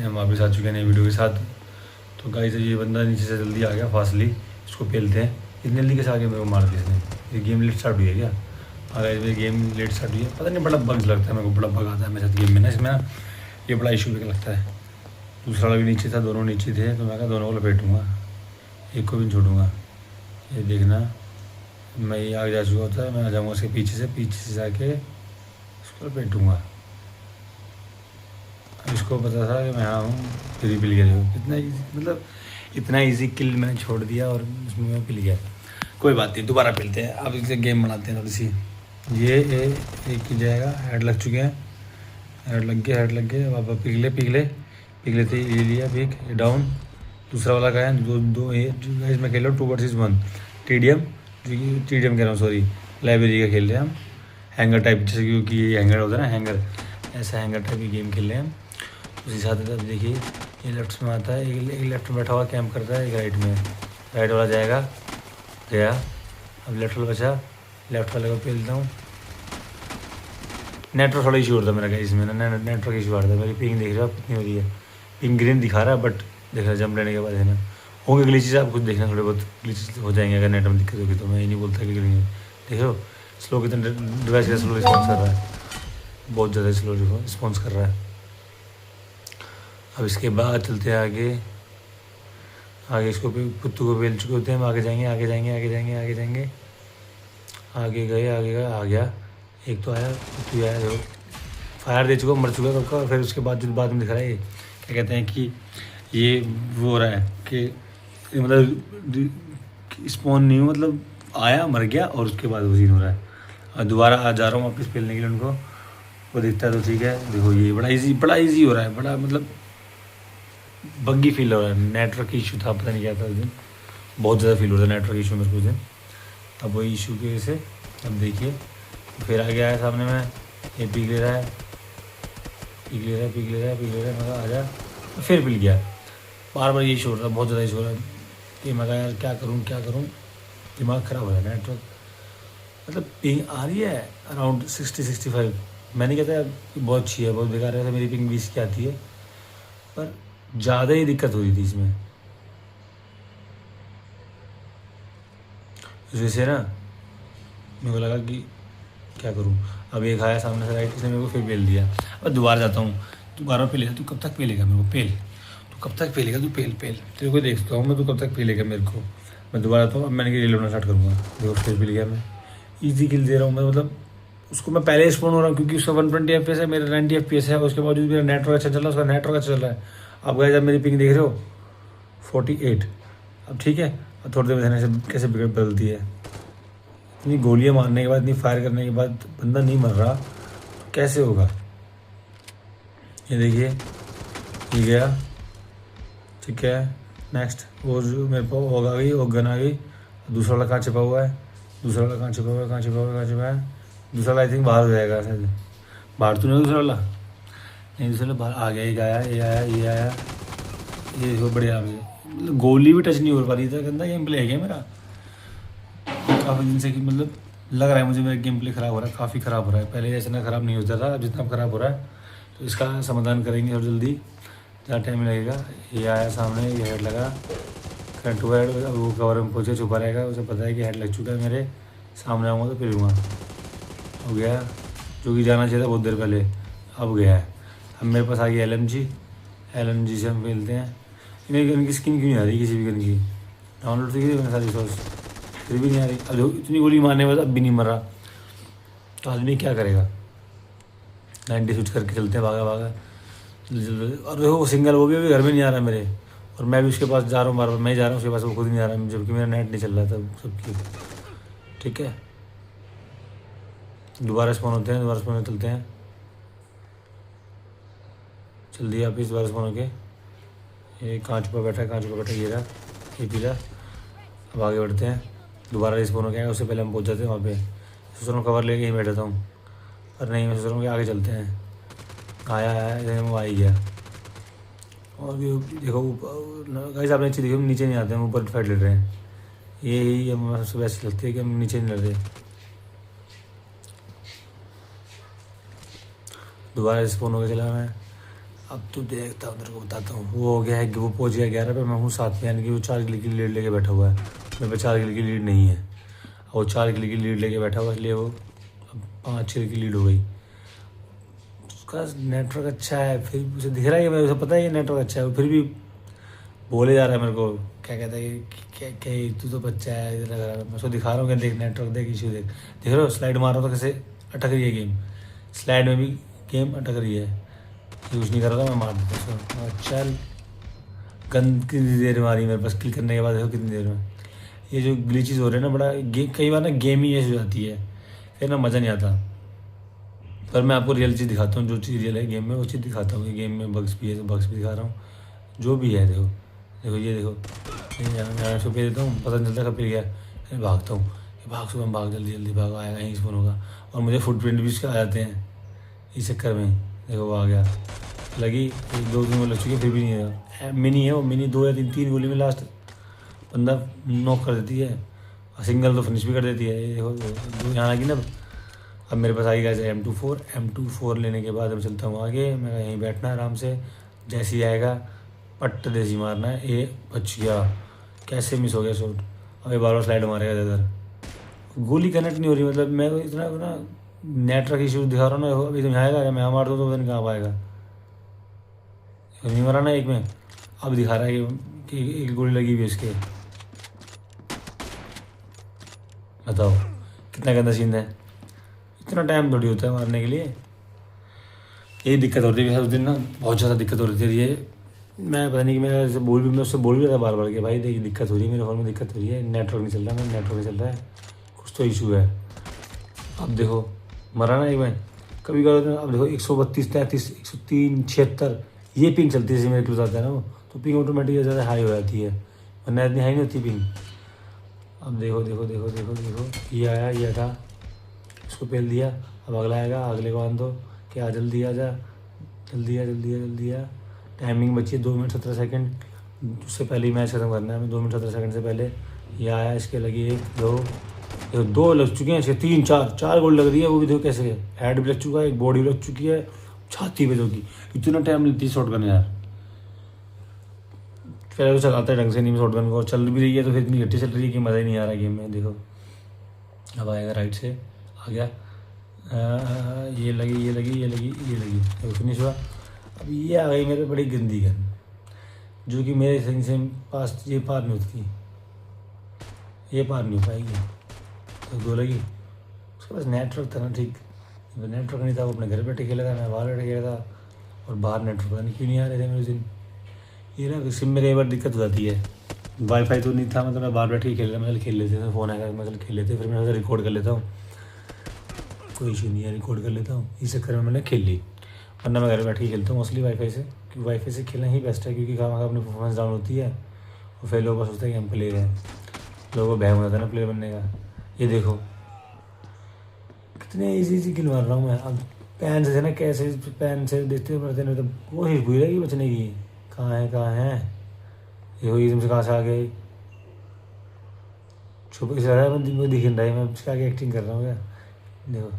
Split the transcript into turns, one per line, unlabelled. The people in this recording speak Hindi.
हम वापस आ चुके हैं नई वीडियो के साथ। तो गाइस ये बंदा नीचे से जल्दी आ गया फास्टली, इसको पेलते हैं। इतनी जल्दी कैसे आगे मेरे को मार दिया इसने। ये गेम लेट स्टार्ट हुई है क्या? हाँ गाइस मेरी गेम लेट स्टार्ट हुई है, पता नहीं बड़ा बग्स लगता है मेरे को, बड़ा बग आता है मेरे साथ गेम में ना, इसमें ना ये बड़ा इशू भी लगता है। दूसरा वाला भी नीचे था, दोनों नीचे थे, तो मैं कहा दोनों को लपेटूँगा, एक को भी नहीं छोड़ूंगा। ये देखना मैं ये आगे जा चुका होता है, मैं आ जाऊँगा उसके पीछे से जाके उसको लपेटूँगा। इसको पता था कि मैं यहाँ हूँ, फिर ही पिल गया। देखो कितना ईजी, मतलब इतना ईजी किल मैंने छोड़ दिया और उसमें मैं पिल गया। कोई बात नहीं, दोबारा पिलते हैं। अब इसे गेम बनाते हैं थोड़ी सी। ये एक की जाएगा, हेड लग चुके हैं, हेड लग गए। अब पिघले थे, ये लिया पिक, ये डाउन। दूसरा वाला का है, दो ये इसमें खेल रहा हूँ 2 वर्सेस 1 टीडीएम कह रहा हूँ, सॉरी लाइब्रेरी का खेल रहे हैं हम। हैंगर टाइप, जैसे क्योंकि ये हैंगर होता है ना, हैंगर, ऐसा हैंगर टाइप की गेम खेल रहे हैं हम। उसी साथ अब देखिए ये लेफ्ट में आता है, एक लेफ्ट में बैठा हुआ कैंप करता है, एक राइट में। राइट वाला जाएगा, गया। अब लेफ्ट वाला बचा, लेफ्ट वाले को पेलता हूँ। नेटवर्क थोड़ा इशू होता है मेरा इसमें ना, नेटवर्क इशू आ रहा है। मेरी पिंग देख रहे हो आप कितनी हो रही है, पिंग ग्रीन दिखा रहा है, बट देख रहा है जंप लेने के बाद है ना, होंगे ग्लिचेस, आप खुद देखना, थोड़े बहुत ग्लिचेस हो जाएंगे अगर नेट में दिक्कत होगी तो। मैं ये नहीं बोलता कि देख रहे हो स्लो कितना, डिवाइस का स्लो रिस्पॉन्स कर रहा है, बहुत ज़्यादा स्लो रिस्पॉन्स कर रहा है। अब इसके बाद चलते हैं आगे इसको पुत्तू को बेल चुके होते हैं हम। आगे जाएंगे आगे गए, आ गया। एक तो आया, पुत्तू आया, देखो फायर दे चुका, मर चुका सबका। फिर उसके बाद जो बाद में दिख रहा है, ये क्या कहते हैं कि ये वो हो रहा है कि मतलब स्पॉन नहीं, मतलब आया मर गया और उसके बाद वो सीन हो रहा है। और दोबारा आ जा रहा हूँ वापस पेलने के लिए उनको, वो दिखता है तो ठीक है। देखो ये बड़ा इजी हो रहा है, बड़ा मतलब बग्गी फील हो रहा है। नेटवर्क इशू था, पता नहीं क्या था उस दिन, बहुत ज़्यादा फील हो रहा था नेटवर्क इशू मेरे को उस दिन। अब वही इशू की वजह से अब देखिए फिर आ गया है सामने में, ये पीक ले रहा है, मैं आ जा, तो फिर पिल गया। बार बार ये इशू हो रहा है, बहुत ज़्यादा इशू हो रहा है कि मैं यार क्या करूँ, दिमाग ख़राब हो रहा है। नेटवर्क मतलब पिंग आ रही है अराउंड 60-65, मैंने कहता है बहुत अच्छी है, बहुत बेकार है। मेरी पिंग 20 की आती है, पर ज़्यादा ही दिक्कत हो रही थी इसमें। इस वजह से ना मेरे को लगा कि क्या करूं। अब एक आया सामने से राइट, इसने मेरे को फिर पेल दिया। अब दोबारा जाता हूँ, दोबारा पेलेगा, तू कब तक पेलेगा मेरे को, तू कब तक पेलेगा, तू पेल तेरे को देखता हूँ मैं, तू कब तक पेलेगा मेरे को। मैं दोबारा आता हूँ, अब मैंने रिलोड स्टार्ट करूँगा। देखो फिर पेल गया मैं, ईजी किल दे रहा हूँ मैं, मतलब उसको मैं पहले स्पॉन हो रहा हूँ क्योंकि उसका 120 FPS है, मेरा 90 FPS है। उसके बावजूद मेरा नेटवर्क अच्छा चल रहा है, उसका नेटवर्क अच्छा चल रहा है। अब गए जब मेरी पिंग देख रहे हो 48, अब ठीक है। अब थोड़ी देर में देखना से कैसे बदलती है। इतनी गोलियां मारने के बाद, इतनी फायर करने के बाद बंदा नहीं मर रहा, कैसे होगा। ये देखिए ये गया, ठीक है। नेक्स्ट वो जो मेरे को होगा गई, वो गन आ गई। दूसरा वाला कहाँ छिपा हुआ है, दूसरा वाला दूसरा वाला आई थिंक बाहर हो जाएगा शायद। बाहर तो नहीं, दूसरा वाला नहीं, दूसरा वाला बाहर आ गया। ये आया, ये देखो बढ़िया आ गया। मतलब गोली भी टच नहीं हो पा रही, था गंदा गेम प्ले है क्या मेरा काफ़ी दिन से, कि मतलब लग रहा है मुझे मेरा गेम प्ले ख़राब हो रहा है, काफ़ी ख़राब हो रहा है। पहले जैसे ना ख़राब नहीं होता था, अब जितना ख़राब हो रहा है। तो इसका समाधान करेंगे और जल्दी, ज़्यादा टाइम लगेगा। ये आया सामने, ये हेड लगा, करंट हुआ हेड। अब वो कवर में पहुँचे, छुपा रहेगा, उसे पता है कि हेड लग चुका है मेरे सामने। आऊँगा तो फिर हो गया, जो कि जाना चाहिए था बहुत देर पहले, अब गया है। अब मेरे पास आ गई LMG से हम खेलते हैं। मेरी गन की स्किन क्यों नहीं आ रही, किसी भी गन की डाउनलोड तो की मैंने सारी रिसोर्स, फिर भी नहीं आ रही। अब जो इतनी गोली मारने के बाद अब भी नहीं मर रहा, तो आदमी क्या करेगा। 90 स्विच करके चलते हैं, भागा और देखो वो सिंगल, वो भी घर में नहीं आ रहा मेरे, और मैं भी उसके पास जा रहा हूँ, बार मैं जा रहा हूँ उसके पास, वो खुद नहीं आ रहा है, जबकि मेरा नेट नहीं चल रहा था सबकी। ठीक है, दोबारा स्पॉन होते हैं, दोबारा स्पॉन चलते हैं, जल्दी आप इस दोबारा स्पॉन होके। ये कांच पर बैठा है, ये रहा, ये पीला। अब आगे बढ़ते हैं, दोबारा रिस्पॉन हो गया, उससे पहले हम पहुंच जाते हैं वहाँ पे। सोच रहा हूँ कवर लेके यहीं बैठा हूँ, पर नहीं, मैं सोच रहा हूँ कि आगे चलते हैं। आया वो आ ही गया। और ये देखो गाइस, आपने अच्छी देखो, हम नीचे नहीं आते, हम ऊपर फाइट लड़ रहे हैं। यही हमें सबसे ऐसी लगती है कि हम नीचे नहीं लड़ रहे। दोबारा रिस्पॉन हो गया, चला मैं। अब तो देखता हूँ, तेरे को बताता हूँ। वो हो गया है, वो पहुँच गया 11 पे, मैं हूँ 7 पे, यानी कि वो 4 किलो की लीड लेके बैठा हुआ है। मेरे पे 4 किलो की लीड नहीं है, वो 4 किलो की लीड लेके बैठा हुआ है, इसलिए वो अब 5-6 की लीड हो गई। उसका नेटवर्क अच्छा है, फिर भी उसे दिख रहा है कि मैं, उसे पता है ये नेटवर्क अच्छा है, वो फिर भी बोले जा रहा है मेरे को। क्या कहता है कि क्या तू तो बच्चा है, इधर लग रहा है। मैं उसको दिखा रहा हूँ कि देख नेटवर्क देख, इशू देख। देख रहे हो स्लाइड मार रहा हो तो कैसे अटक रही है गेम, स्लाइड में भी गेम अटक रही है। यूज़ नहीं कर रहा था, मैं मार देता उसको। और चल, गन कितनी देर में आ रही है मेरे पास, किल करने के बाद देखो कितनी देर में। ये जो ग्लिचेस हो रहे हैं ना, बड़ा कई बार ना गेम ही ऐसी हो जाती है, फिर ना मज़ा नहीं आता। पर मैं आपको रियल चीज़ दिखाता हूँ, जो चीज़ रियल है गेम में वो चीज़ दिखाता हूँ। ये गेम में बग्स भी है, तो बग्स भी दिखा रहा हूँ, जो भी है। देखो देखो, ये देखो, यहाँ इसको पे देता हूँ, पता नहीं चलता कब पे गया, फिर भागता हूँ। ये भाग, सुबह भाग, जल्दी जल्दी भाग, आएगा यहीं स्पॉन होगा। और मुझे फुटप्रिंट भी इसके आ जाते हैं इस चक्कर में। देखो वो आ गया, लगी, 1-2 दिन में लग चुकी है, फिर भी नहीं है। मिनी है वो, मिनी 2 या 3 गोली में लास्ट बंदा नॉक कर देती है, और सिंगल तो फिनिश भी कर देती है। ये देखो जो यहाँ आएगी ना, अब मेरे पास आई गया M24 लेने के बाद अब चलता हूँ आगे। मैं यहीं बैठना है आराम से, जैसे ही आएगा पट्ट देसी मारना है। ये बच गया, कैसे मिस हो गया शॉट। अब ये बार बार स्लाइड मारेगा इधर, गोली कनेक्ट नहीं हो रही। मतलब मैं इतना ना नेटवर्क इशू दिखा रहा हूँ ना, अभी तुम आएगा, मैं यहाँ मार दूँ तो पता नहीं कहाँ पाएगा। नहीं मारा ना एक में, अब दिखा रहा है कि एक गोली लगी हुई है इसके। बताओ कितना गंदा सीन है, इतना टाइम थोड़ी होता है मारने के लिए। यही दिक्कत होती है उस दिन ना, बहुत ज़्यादा दिक्कत हो रही थी। ये मैं पता नहीं कि मैं उससे बोल भी रहा था बार बार कि भाई देखिए दिक्कत हो रही है, मेरे फ़ोन में दिक्कत हो रही है, नेटवर्क नहीं चल रहा, मेरा नेटवर्क नहीं चल रहा है, कुछ तो इशू है। अब देखो मरा ना एक में, कभी कभी अब देखो 132, 33, 103, 76, ये पिंग चलती है। जैसे मेरे क्लोज आता है ना वो, तो पिंग ऑटोमेटिक ज़्यादा हाई हो जाती है, वरना इतनी हाई नहीं होती पिंग। अब देखो देखो देखो देखो देखो, ये आया, ये था, इसको पेल दिया। अब अगला आएगा, अगले को आन दो कि आ जल्दी आ जा, जल्दी आ, जल्दी आ, जल्दी आ। टाइमिंग बची है 2 मिनट 17 सेकंड, उससे पहले ही मैच खत्म करना है हमें, 2 मिनट 17 सेकंड से पहले। ये आया, इसके लगी 1 2, देखो 2 लग चुके हैं इसके, 3 4 गोल लग रही है। वो भी देखो कैसे है, हेड भी लग चुका है, एक बॉडी भी लग चुकी है, छाती पे जो की। इतना टाइम लगती है शॉट करने यार। पहले तो चलाता है ढंग से नहीं शॉट गन को, चल भी रही है तो फिर इतनी घट्टी चल रही है कि मज़ा ही नहीं आ रहा गेम में। देखो अब आएगा राइट से, आ गया, ये लगी, ये लगी, ये लगी, ये लगी, तो फिनिश हुआ। अब ये आ गई मेरे बड़ी गंदी गन, जो कि मेरे सही से पास ये पार नहीं होती, ये पार नहीं हो पाएगी। तो 2 लगी, उसके पास नेटवर्क था ना ठीक, नेटवर्क नहीं था, वो अपने घर बैठे खेला था, मैं बाहर बैठे खेला था। और बाहर नेटवर्क पता नहीं क्यों नहीं आ रहे थे मेरे दिन। ये ना सिम में कई बार दिक्कत हो जाती है, वाईफाई तो नहीं था, मतलब मैं बाहर बैठ के खेल रहा, मैं खेल लेते थे, फ़ोन आएगा मैं खेल लेते, फिर मैं उसे रिकॉर्ड कर लेता हूँ, कोई इशू नहीं है, रिकॉर्ड कर लेता हूँ। इस चक्कर में मैंने खेल ली, वरना मैं घर बैठ के खेलता हूँ मोस्टली वाईफाई से, क्योंकि वाईफाई से खेलना ही बेस्ट है, क्योंकि कहाँ अपनी परफॉर्मेंस डाउन होती है और फिर लोगों को सोचते हैं कि हम प्लेयर हैं, लोगों को बहम हो जाता है ना प्लेयर बनने का। ये देखो कितने ईजी किल मार रहा हूँ मैं। अब पैन से ना, कैसे पैन से देखते पड़ते नहीं, तो कोशिश पूरी रहेगी बचने की। कहाँ है, कहाँ है, ये हो एकदम से कहाँ से आ गए, छुप के चला रहा है, मैं दिख नहीं रहा है, मैं उसके आगे एक्टिंग कर रहा हूँ क्या। देखो